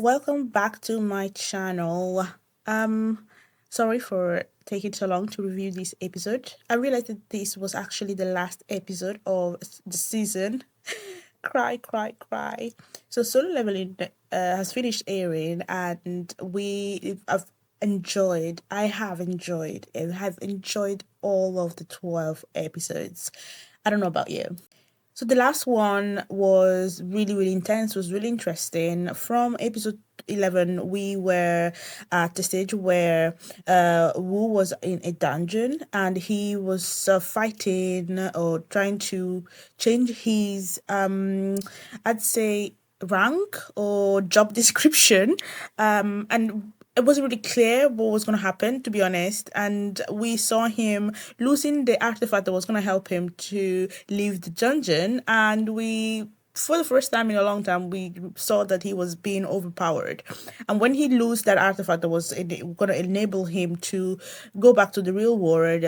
Welcome back to my channel. Um, Sorry for taking so long to review this episode. I realized that this was actually the last episode of the season. Cry, cry, cry. So Solo Leveling has finished airing, and I have enjoyed all of the 12 episodes. I don't know about you. So the last one was really, really intense, was really interesting. From episode 11, we were at the stage where Wu was in a dungeon and he was fighting or trying to change his, I'd say, rank or job description. And it wasn't really clear what was going to happen, to be honest. And we saw him losing the artifact that was going to help him to leave the dungeon. And for the first time in a long time, we saw that he was being overpowered. And when he lose that artifact that was going to enable him to go back to the real world,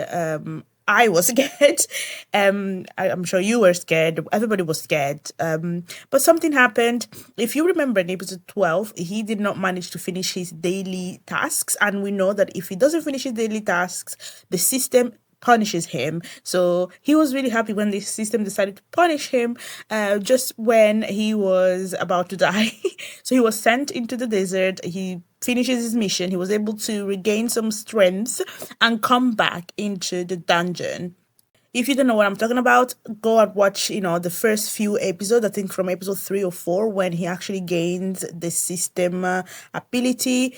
I was scared. I'm sure you were scared. Everybody was scared. But something happened. If you remember in episode 12, he did not manage to finish his daily tasks. And we know that if he doesn't finish his daily tasks, the system punishes him. So he was really happy when the system decided to punish him just when he was about to die. So he was sent into the desert. He finishes his mission. He was able to regain some strength and come back into the dungeon. If you don't know what I'm talking about, go and watch, the first few episodes, I think from episode 3 or 4, when he actually gains the system ability.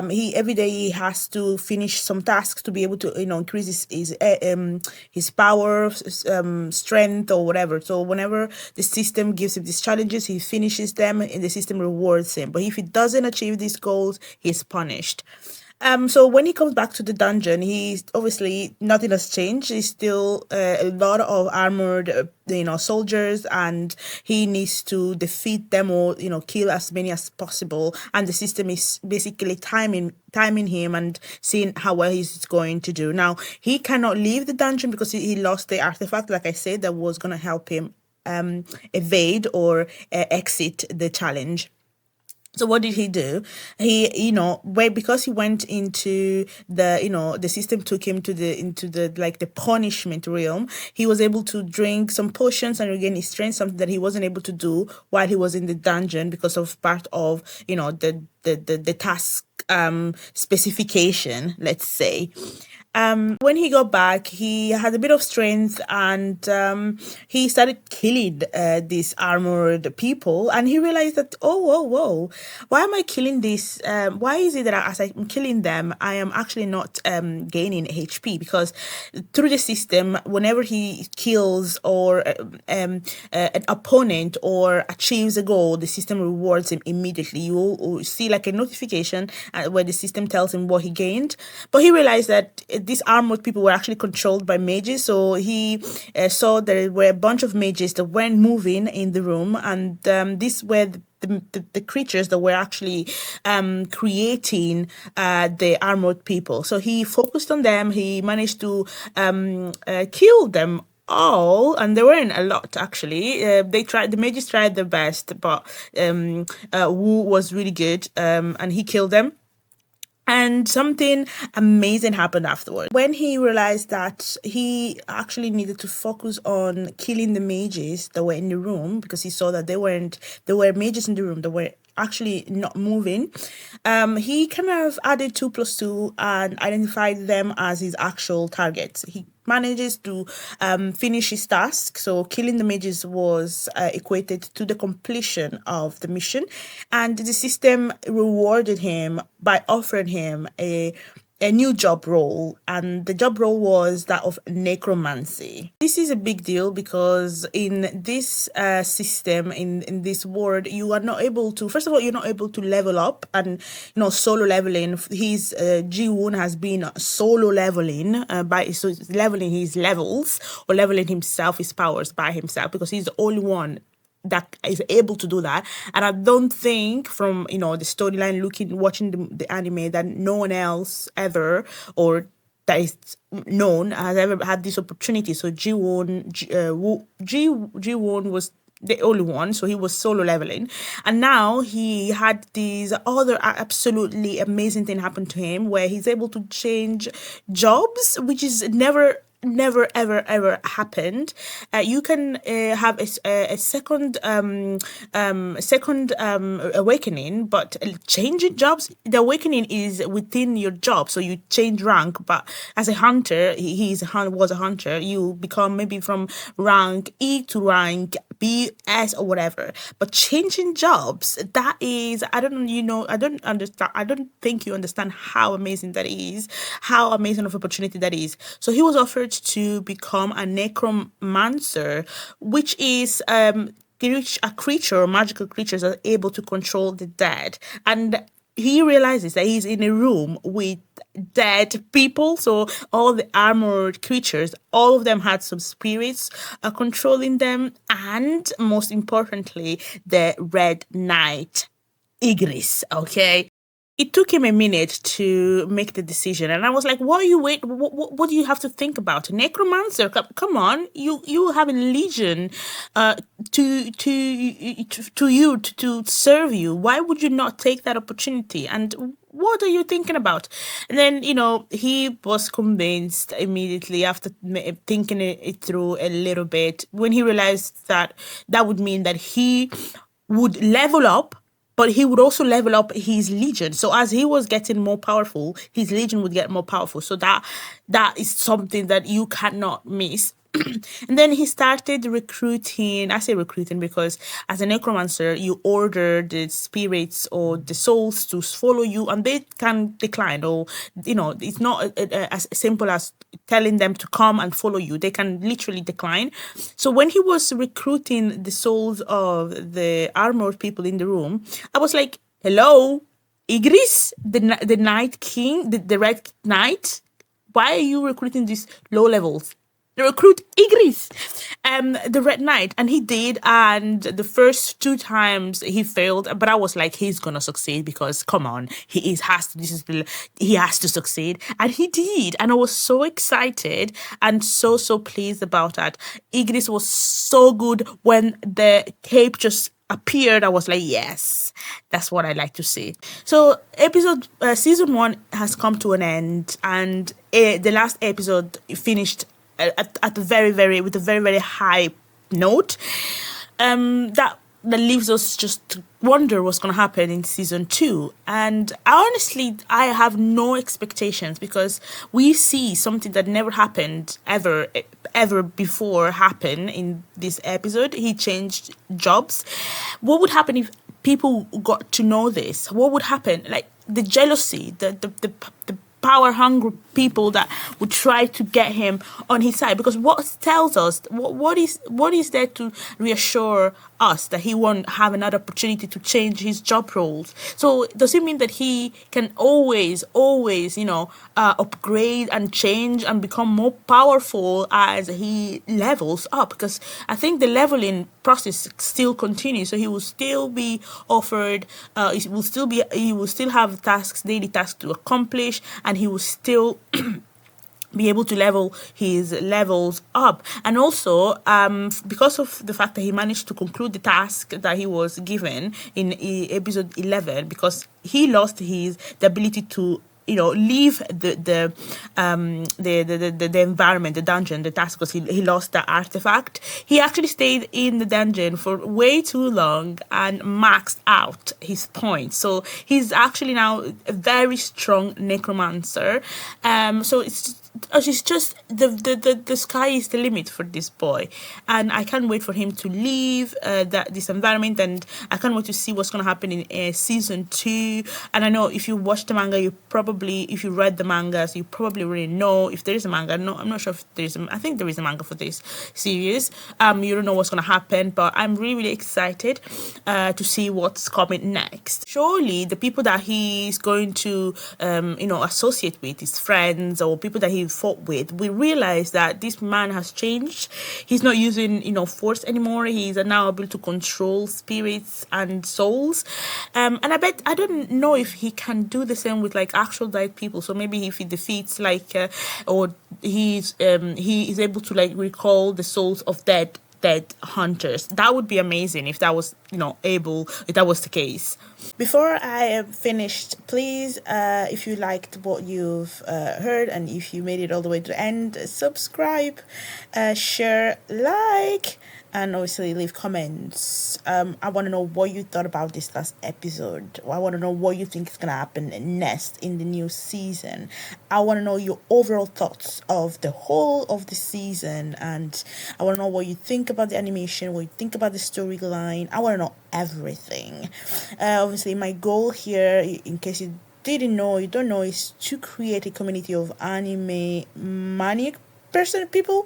He every day he has to finish some tasks to be able to, increase his power, strength or whatever. So whenever the system gives him these challenges, he finishes them and the system rewards him. But if he doesn't achieve these goals, he's punished. So when he comes back to the dungeon, he's obviously nothing has changed. He's still a lot of armored, soldiers, and he needs to defeat them or kill as many as possible. And the system is basically timing him and seeing how well he's going to do. Now he cannot leave the dungeon because he lost the artifact, like I said, that was gonna help him evade or exit the challenge. So what did he do? Because he went into the system took him to the punishment realm. He was able to drink some potions and regain his strength, something that he wasn't able to do while he was in the dungeon because of part of the task specification, let's say. When he got back, he had a bit of strength and he started killing these armored people. And he realized that, oh, whoa, whoa, why am I killing this? Why is it that as I'm killing them, I am actually not gaining HP? Because through the system, whenever he kills or an opponent or achieves a goal, the system rewards him immediately. You will see like a notification where the system tells him what he gained. But he realized that these armored people were actually controlled by mages. So he saw there were a bunch of mages that weren't moving in the room, and these were the creatures that were actually creating the armored people. So he focused on them. He managed to kill them all, and there weren't a lot actually. The mages tried their best, but Wu was really good, and he killed them. And something amazing happened afterwards. When he realized that he actually needed to focus on killing the mages that were in the room, because he saw that there were mages in the room that were actually not moving, he kind of added 2+2 and identified them as his actual targets. He manages to finish his task. So killing the mages was equated to the completion of the mission, and the system rewarded him by offering him a new job role, and the job role was that of necromancy. This is a big deal because in this system, in this world, you are not able to, first of all, you're not able to level up and solo leveling. His Ji-Woon has been solo leveling leveling his levels or leveling himself, his powers by himself, because he's the only one that is able to do that. And I don't think from the storyline, watching the anime, that no one else ever, or that is known, has ever had this opportunity. So Ji-Woon was the only one, so he was solo leveling, and now he had these other absolutely amazing thing happen to him where he's able to change jobs, which is never ever happened. You can have a second awakening, but changing jobs, the awakening is within your job, so you change rank. But as a hunter, was a hunter, you become maybe from rank E to rank B, S, or whatever. But changing jobs, that is, I don't I don't understand, I don't think you understand how amazing that is, how amazing of opportunity that is. So he was offered to become a necromancer, which is a creature, magical creatures that are able to control the dead. And he realizes that he's in a room with dead people. So all the armored creatures, all of them had some spirits controlling them. And most importantly, the Red Knight, Igris, okay? It took him a minute to make the decision, and I was like, "What are you wait? What do you have to think about? Necromancer? Come on, you have a legion, to you to serve you. Why would you not take that opportunity? And what are you thinking about?" And then, he was convinced immediately after thinking it through a little bit, when he realized that that would mean that he would level up, but he would also level up his legion. So as he was getting more powerful, his legion would get more powerful. So that is something that you cannot miss. And then he started recruiting. I say recruiting because as a necromancer, you order the spirits or the souls to follow you, and they can decline, or it's not as simple as telling them to come and follow you. They can literally decline. So when he was recruiting the souls of the armored people in the room, I was like, "Hello, Igris, the Night King, the Red Knight. Why are you recruiting these low levels? Recruit Igris, the Red Knight." And he did, and the first 2 times he failed, but I was like, he's gonna succeed, because come on, he has to succeed, and he did. And I was so excited and so pleased about that. Igris was so good. When the cape just appeared, I was like, yes, that's what I like to see. So season 1 has come to an end, and the last episode finished at the with a very high note, that leaves us just to wonder what's going to happen in season 2. And honestly, I have no expectations, because we see something that never happened ever before happen in this episode. He changed jobs. What would happen if people got to know this? What would happen? Like the jealousy, the power hungry people that would try to get him on his side, because what tells us what is there to reassure us that he won't have another opportunity to change his job roles? So does it mean that he can always upgrade and change and become more powerful as he levels up? Because I think the leveling process still continues, so he will still be offered, he will still have daily tasks to accomplish, and he will still be able to level his levels up. And also, because of the fact that he managed to conclude the task that he was given in episode 11, because he lost the ability to leave the environment, the dungeon, the task, because he lost the artifact. He actually stayed in the dungeon for way too long and maxed out his points. So he's actually now a very strong necromancer. So it's just the sky is the limit for this boy, and I can't wait for him to leave this environment, and I can't wait to see what's going to happen in season 2. And I know if you watch the manga, if you read the mangas, you probably already know if there is a manga. No, I'm not sure if there's I think there is a manga for this series. You don't know what's going to happen, but I'm really excited to see what's coming next. Surely the people that he's going to associate with, his friends or people that he fought with, we realize that this man has changed. He's not using force anymore. He's now able to control spirits and souls, and I don't know if he can do the same with like actual dead people. So maybe if he defeats or he is able to like recall the souls of dead dead hunters. That would be amazing if that was, if that was the case. Before I am finished, please, if you liked what you've heard and if you made it all the way to the end, subscribe, share, like, and obviously leave comments. I want to know what you thought about this last episode. I want to know what you think is going to happen next in the new season. I want to know your overall thoughts of the whole of the season, and I want to know what you think about the animation, what you think about the storyline. I want to know everything. Obviously, my goal here, in case you didn't know, you don't know, is to create a community of anime maniac people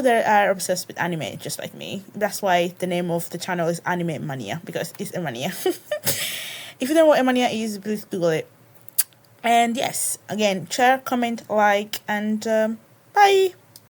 that are obsessed with anime just like me. That's why the name of the channel is Anime Mania, because it's a mania. If you don't know what a mania is, please Google it. And yes, again, share, comment, like, and bye.